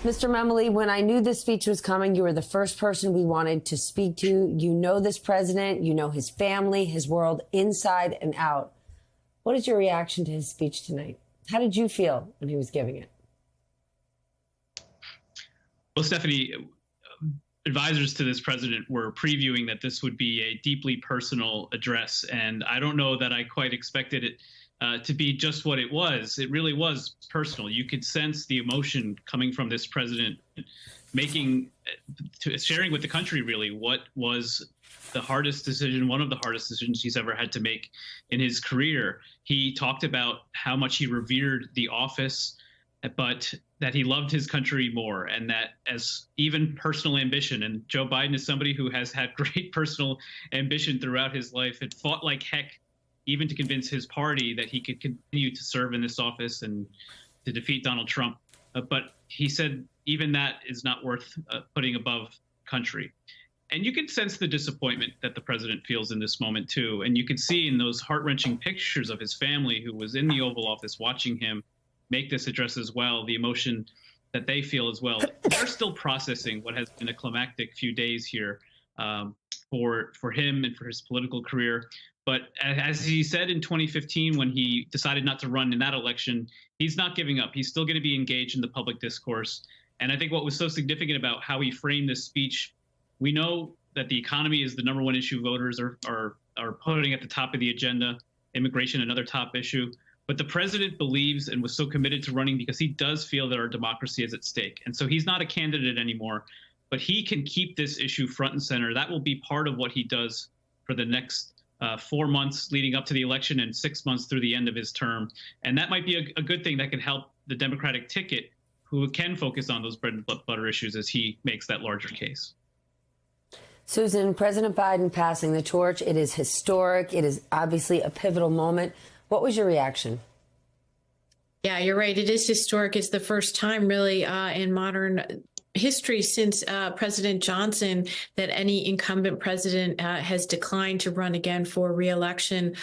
Mr. Memoli, when I knew this speech was coming, you were the first person we wanted to speak to. You know this president, you know his family, his world inside and out. What is your reaction to his speech tonight? How did you feel when he was giving it? Well, Stephanie, advisors to this president were previewing that this would be a deeply personal address, and I don't know that I quite expected it to be just what it was. It really was personal. You could sense the emotion coming from this president, sharing with the country really what was the hardest decision, one of the hardest decisions he's ever had to make in his career. He talked about how much he revered the office, but that he loved his country more, and that as even personal ambition, and Joe Biden is somebody who has had great personal ambition throughout his life, had fought like heck even to convince his party that he could continue to serve in this office and to defeat Donald Trump. But he said even that is not worth putting above country. And you can sense the disappointment that the president feels in this moment, too. And you can see in those heart-wrenching pictures of his family who was in the Oval Office watching him make this address as well, the emotion that they feel as well. They're still processing what has been a climactic few days here for him and for his political career. But as he said in 2015, when he decided not to run in that election, he's not giving up. He's still going to be engaged in the public discourse. And I think what was so significant about how he framed this speech, we know that the economy is the number one issue voters are putting at the top of the agenda, immigration, another top issue. But the president believes and was so committed to running because he does feel that our democracy is at stake. And so he's not a candidate anymore, but he can keep this issue front and center. That will be part of what he does for the next 4 months leading up to the election and 6 months through the end of his term. And that might be a good thing that could help the Democratic ticket, who can focus on those bread and butter issues as he makes that larger case. Susan, President Biden passing the torch, it is historic. It is obviously a pivotal moment. What was your reaction? Yeah, you're right. It is historic. It's the first time really in modern history since President Johnson that any incumbent president has declined to run again for re-election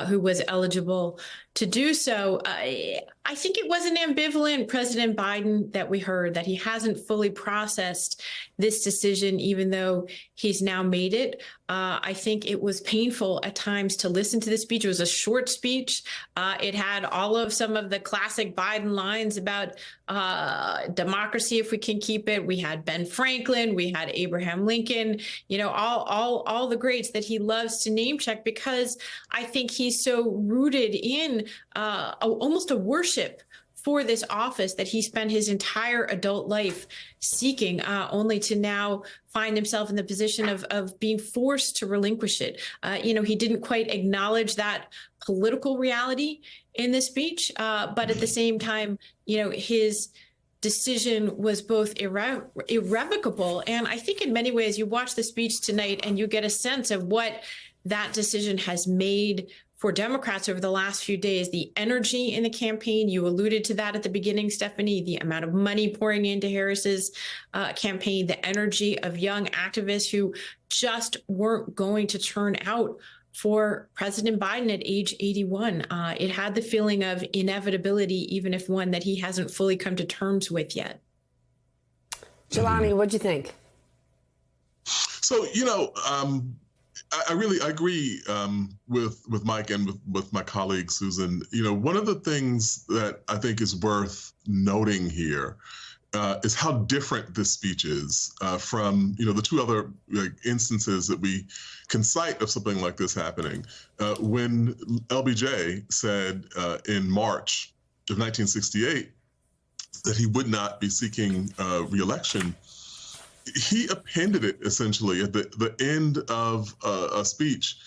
who was eligible to do so. I think it was an ambivalent President Biden that we heard, that he hasn't fully processed this decision, even though he's now made it. I think it was painful at times to listen to the speech. It was a short speech. It had some of the classic Biden lines about democracy, if we can keep it. We had Ben Franklin, we had Abraham Lincoln, all the greats that he loves to name check, because I think he's so rooted in almost a worship for this office that he spent his entire adult life seeking, only to now find himself in the position of being forced to relinquish it. He didn't quite acknowledge that political reality in this speech, but at the same time, his decision was both irrevocable. And I think in many ways, you watch the speech tonight and you get a sense of what that decision has made for Democrats over the last few days. The energy in the campaign, you alluded to that at the beginning, Stephanie, the amount of money pouring into Harris's campaign, the energy of young activists who just weren't going to turn out for President Biden at age 81. It had the feeling of inevitability, even if one that he hasn't fully come to terms with yet. Jelani, what'd you think? So, I agree with Mike and with my colleague, Susan. One of the things that I think is worth noting here is how different this speech is from, the two other instances that we can cite of something like this happening. When LBJ said in March of 1968 that he would not be seeking re-election, he appended it essentially at the end of a speech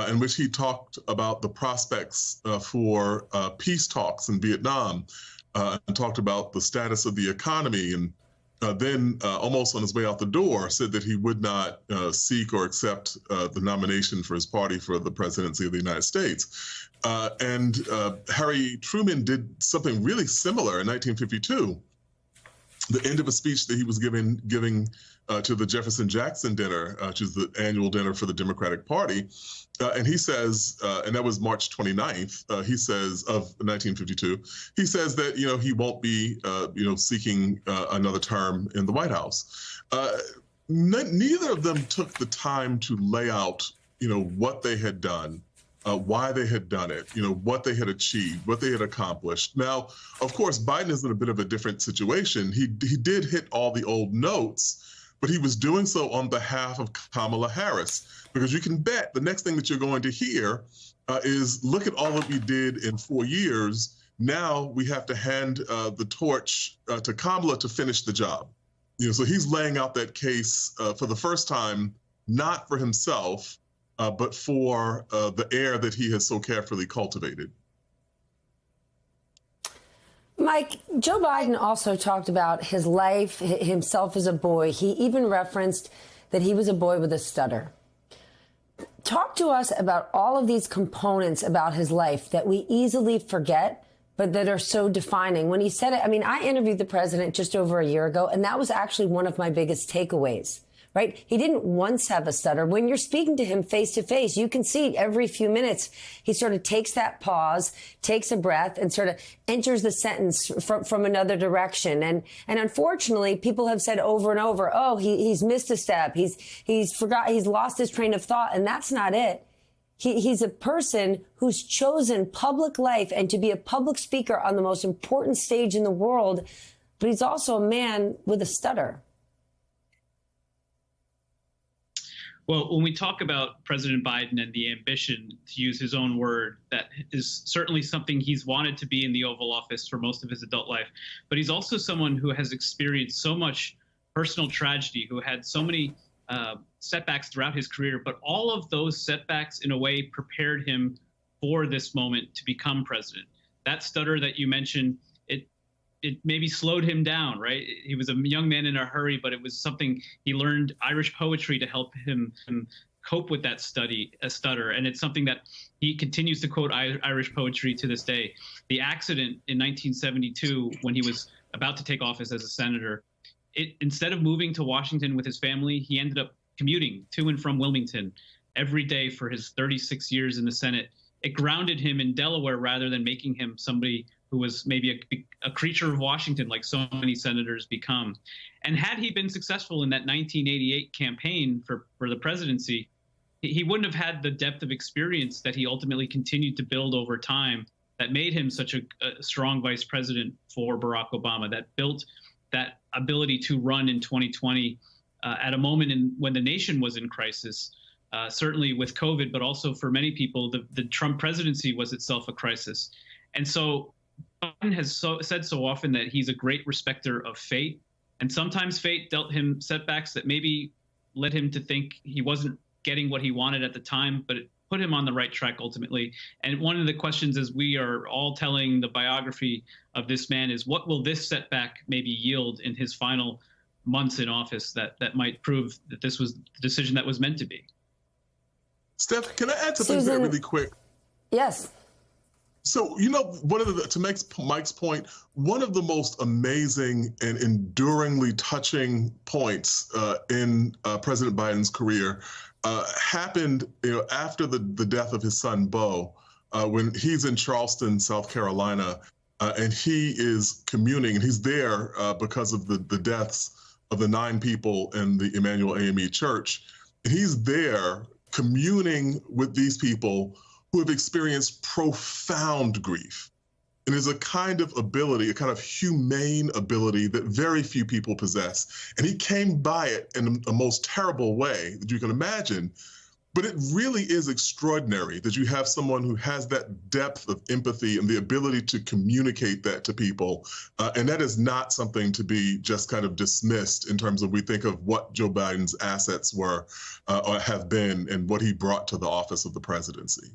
in which he talked about the prospects for peace talks in Vietnam, and talked about the status of the economy, and then almost on his way out the door said that he would not seek or accept the nomination for his party for the presidency of the United States. And Harry Truman did something really similar in 1952. the end of a speech that he was giving to the Jefferson Jackson dinner, which is the annual dinner for the Democratic Party. And he says, and that was March 29th, he says, of 1952, he says that, he won't be, seeking another term in the White House. Neither of them took the time to lay out, what they had done, why they had done it, what they had achieved, what they had accomplished. Now, of course, Biden is in a bit of a different situation. He did hit all the old notes, but he was doing so on behalf of Kamala Harris, because you can bet the next thing that you're going to hear is, look at all that we did in 4 years. Now we have to hand the torch to Kamala to finish the job. So he's laying out that case for the first time, not for himself, but for the heir that he has so carefully cultivated. Mike, Joe Biden also talked about his life, himself as a boy. He even referenced that he was a boy with a stutter. Talk to us about all of these components about his life that we easily forget, but that are so defining. When he said it, I interviewed the president just over a year ago, and that was actually one of my biggest takeaways. Right? He didn't once have a stutter. When you're speaking to him face to face, you can see every few minutes, he sort of takes that pause, takes a breath, and sort of enters the sentence from another direction. And unfortunately, people have said over and over, oh, he's missed a step. He's lost his train of thought. And that's not it. He's a person who's chosen public life and to be a public speaker on the most important stage in the world. But he's also a man with a stutter. Well, when we talk about President Biden and the ambition, to use his own word, that is certainly something he's wanted to be in the Oval Office for most of his adult life. But he's also someone who has experienced so much personal tragedy, who had so many setbacks throughout his career. But all of those setbacks, in a way, prepared him for this moment to become president. That stutter that you mentioned, it maybe slowed him down, right? He was a young man in a hurry, but it was something he learned Irish poetry to help him cope with that stutter. And it's something that he continues to quote Irish poetry to this day. The accident in 1972, when he was about to take office as a senator, instead of moving to Washington with his family, he ended up commuting to and from Wilmington every day for his 36 years in the Senate. It grounded him in Delaware rather than making him somebody who was maybe a creature of Washington, like so many senators become. And had he been successful in that 1988 campaign for the presidency, he wouldn't have had the depth of experience that he ultimately continued to build over time that made him such a strong vice president for Barack Obama, that built that ability to run in 2020 at a moment when the nation was in crisis, certainly with COVID, but also for many people, the Trump presidency was itself a crisis. And so Biden has said so often that he's a great respecter of fate, and sometimes fate dealt him setbacks that maybe led him to think he wasn't getting what he wanted at the time, but it put him on the right track ultimately. And one of the questions, as we are all telling the biography of this man, is what will this setback maybe yield in his final months in office that might prove that this was the decision that was meant to be? Steph, can I add something to that really quick? Yes. So, to make Mike's point, one of the most amazing and enduringly touching points in President Biden's career happened, after the death of his son, Beau, when he's in Charleston, South Carolina, and he is communing, and he's there because of the deaths of the 9 people in the Emmanuel AME Church. And he's there communing with these people who have experienced profound grief. And is a kind of ability, a kind of humane ability that very few people possess. And he came by it in a most terrible way that you can imagine. But it really is extraordinary that you have someone who has that depth of empathy and the ability to communicate that to people. And that is not something to be just kind of dismissed in terms of we think of what Joe Biden's assets were or have been and what he brought to the office of the presidency.